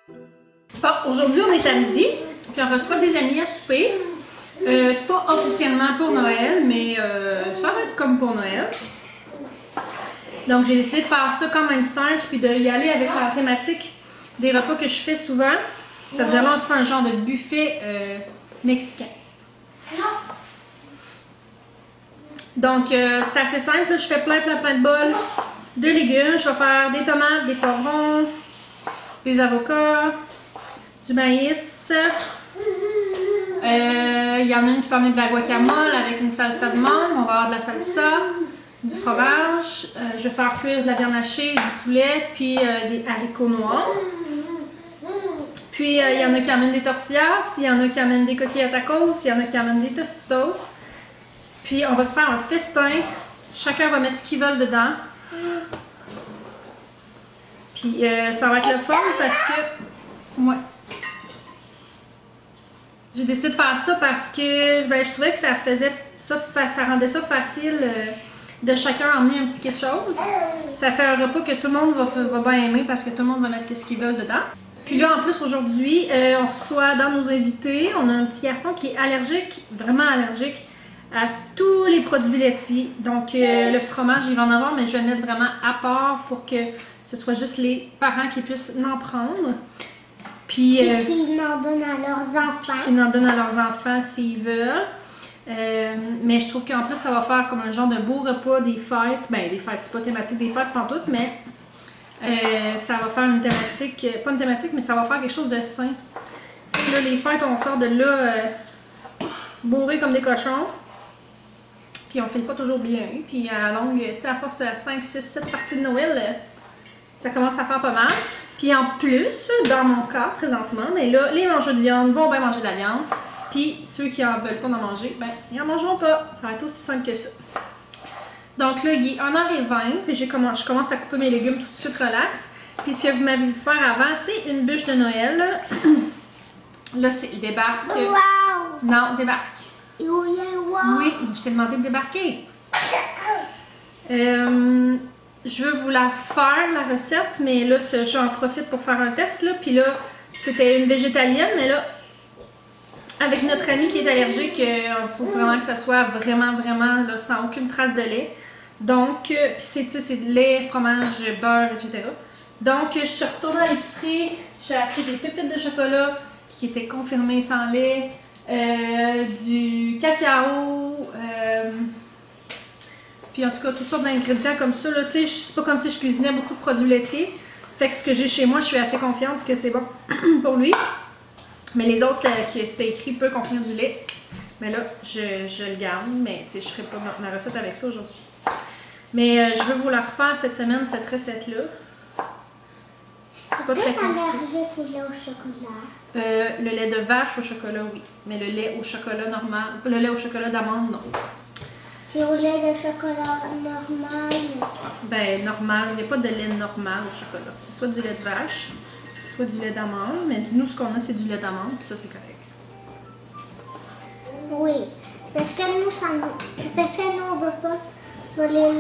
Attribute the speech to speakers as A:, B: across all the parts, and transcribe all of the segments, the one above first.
A: Bon, aujourd'hui on est samedi, puis on reçoit des amis à souper. C'est pas officiellement pour Noël, mais ça va être comme pour Noël. Donc j'ai décidé de faire ça quand même simple, puis d'y aller avec la thématique des repas que je fais souvent. Ça veut dire là on se fait un genre de buffet mexicain. Donc c'est assez simple, là, je fais plein de bols de légumes. Je vais faire des tomates, des poivrons, des avocats, du maïs. Il y en a une qui va amener de la guacamole avec une salsa de menthe. On va avoir de la salsa, du fromage. Je vais faire cuire de la viande hachée, du poulet, puis des haricots noirs. Puis il y en a qui amènent des tortillas, il y en a qui amènent des coquilles à tacos, il y en a qui amènent des tostitos. Puis on va se faire un festin. Chacun va mettre ce qu'ils veulent dedans. Puis ça va être le fun parce que... Ouais. J'ai décidé de faire ça parce que ben, je trouvais que ça rendait ça facile de chacun emmener un petit quelque chose. Ça fait un repas que tout le monde va bien aimer parce que tout le monde va mettre ce qu'ils veulent dedans. Puis là, en plus, aujourd'hui, on reçoit dans nos invités, on a un petit garçon qui est allergique, vraiment allergique, à tous les produits laitiers. Donc, le fromage, il va en avoir, mais je vais le mettre vraiment à part pour que ce soit juste les parents qui puissent en prendre. Puis,
B: qu'ils en donnent à leurs enfants.
A: Qu'ils en donnent à leurs enfants s'ils veulent. Mais je trouve qu'en plus, ça va faire comme un genre de beau repas des fêtes. Ben, des fêtes, c'est pas thématique des fêtes pantoute, mais ça va faire une thématique, pas une thématique, mais ça va faire quelque chose de sain. Tu sais, là, les fêtes, on sort de là bourrés comme des cochons. Puis on file pas toujours bien. Puis à longue, tu sais, à force de 5, 6, 7 parties de Noël, ça commence à faire pas mal. Puis en plus, dans mon cas, présentement, mais là, les mangeurs de viande vont bien manger de la viande. Puis ceux qui en veulent pas en manger, ben, ils en mangeront pas. Ça va être aussi simple que ça. Donc là, il est 1h20, puis je commence à couper mes légumes tout de suite relax. Puis ce que vous m'avez vu faire avant, c'est une bûche de Noël. Là, c'est il débarque.
B: Wow!
A: Non, débarque.
B: Wow.
A: Oui, je t'ai demandé de débarquer. Je veux vous la faire, la recette, mais là, j'en profite pour faire un test. Là. Puis là, c'était une végétalienne, mais là, avec notre ami qui est allergique, il faut vraiment que ça soit vraiment là, sans aucune trace de lait. Donc, puis c'est de lait, fromage, beurre, etc. Donc, je suis retournée à l'épicerie, j'ai acheté des pépites de chocolat qui étaient confirmées sans lait, du cacao, puis en tout cas, toutes sortes d'ingrédients comme ça. C'est pas comme si je cuisinais beaucoup de produits laitiers. Fait que ce que j'ai chez moi, je suis assez confiante que c'est bon pour lui. Mais les autres, c'était écrit peu contenir du lait. Mais là, je le garde. Mais je ferai pas ma recette avec ça aujourd'hui. Mais je veux vous la refaire cette semaine, cette recette-là. C'est pas très compliqué.
B: Allergique au lait au chocolat?
A: Le lait de vache au chocolat, oui. Mais le lait au chocolat normal, le lait au chocolat d'amande, non.
B: Et au lait de chocolat normal?
A: Ben, normal. Il n'y a pas de lait normal au chocolat. C'est soit du lait de vache, soit du lait d'amande. Mais nous, ce qu'on a, c'est du lait d'amande, puis ça, c'est correct.
B: Oui. Parce que nous, on veut pas voler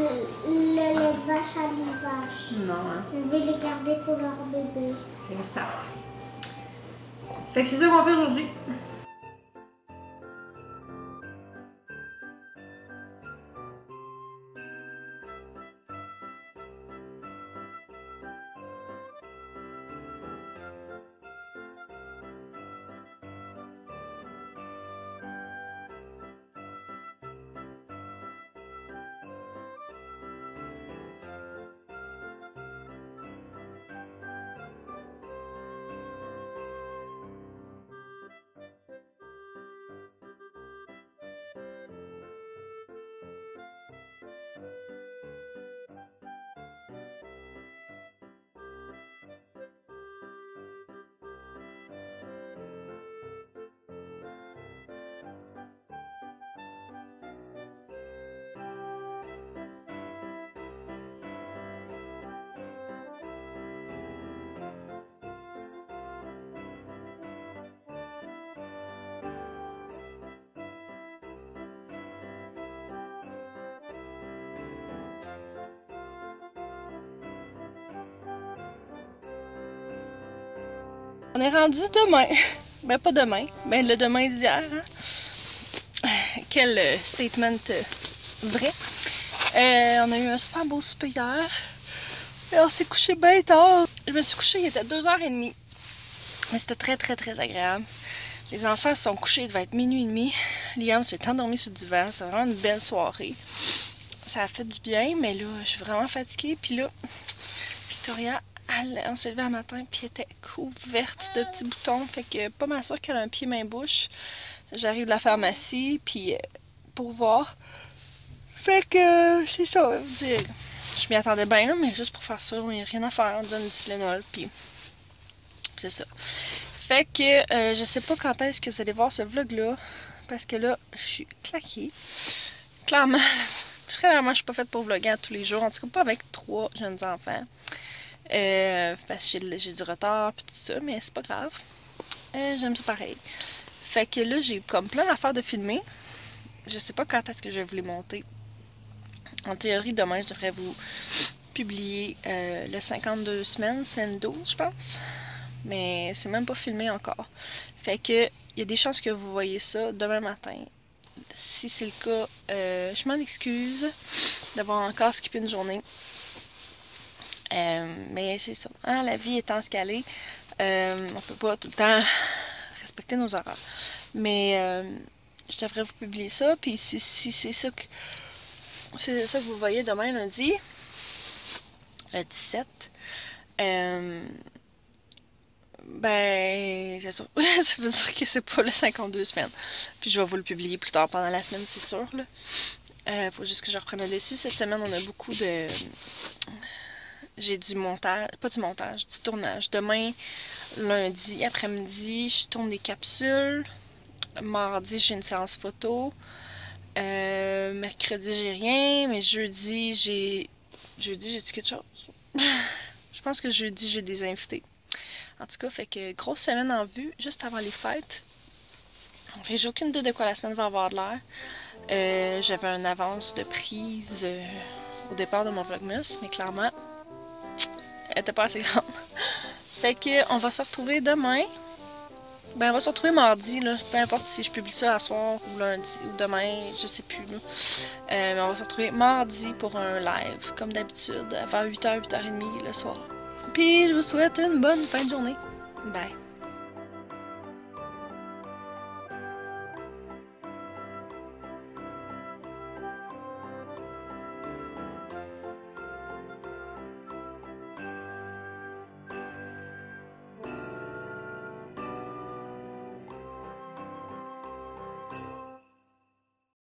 B: le lait de vache à les vaches.
A: Non, hein.
B: On veut les garder pour leur bébé.
A: C'est ça. Fait que c'est ça qu'on fait aujourd'hui. On est rendu demain. Ben pas demain, ben le demain d'hier. Hein? Quel statement vrai. On a eu un super beau souper hier. Et on s'est couché bien tard. Je me suis couchée, il était 2h30. Mais c'était très agréable. Les enfants se sont couchés, il devait être minuit et demi. Liam s'est endormi sur le divan. C'était vraiment une belle soirée. Ça a fait du bien, mais là, je suis vraiment fatiguée. Puis là, Victoria, on s'est levé un matin, puis elle était couverte de petits boutons. Fait que pas mal sûr qu'elle a un pied main-bouche. J'arrive de la pharmacie, puis pour voir. Fait que c'est ça. Je m'y attendais bien, mais juste pour faire ça, il n'y a rien à faire. On donne du Tylenol, puis c'est ça. Fait que je sais pas quand est-ce que vous allez voir ce vlog-là, parce que là, je suis claquée. Clairement, je suis pas faite pour vlogger à tous les jours, en tout cas pas avec 3 jeunes enfants. Parce que j'ai du retard et tout ça, mais c'est pas grave. J'aime ça pareil. Fait que là, j'ai comme plein d'affaires de filmer. Je sais pas quand est-ce que je vais vous les monter. En théorie, demain, je devrais vous publier le 52 semaines, semaine 12, je pense. Mais c'est même pas filmé encore. Fait que, il y a des chances que vous voyez ça demain matin. Si c'est le cas, je m'en excuse d'avoir encore skippé une journée. Mais c'est ça. Hein, la vie étant ce qu'elle est, on peut pas tout le temps respecter nos horaires. Mais je devrais vous publier ça. Puis si c'est ça que vous voyez demain lundi, le 17, ben c'est sûr. Ça veut dire que c'est pas le 52 semaines. Puis je vais vous le publier plus tard pendant la semaine, c'est sûr. Faut juste que je reprenne le dessus. Cette semaine, on a beaucoup de... J'ai du montage, pas du montage, du tournage. Demain, lundi, après-midi, je tourne des capsules. Mardi, j'ai une séance photo. Mercredi, j'ai rien. Mais jeudi, j'ai dit quelque chose? Je pense que jeudi, j'ai des invités. En tout cas, fait que grosse semaine en vue, juste avant les fêtes. Fait que j'ai aucune idée de quoi la semaine va avoir de l'air. J'avais une avance de prise au départ de mon vlogmas, mais clairement, elle était pas assez grande. Fait que on va se retrouver demain. Ben on va se retrouver mardi, là. Peu importe si je publie ça à soir ou lundi ou demain, je sais plus. Mais on va se retrouver mardi pour un live, comme d'habitude, vers 8h, 8h30 le soir. Puis je vous souhaite une bonne fin de journée. Bye!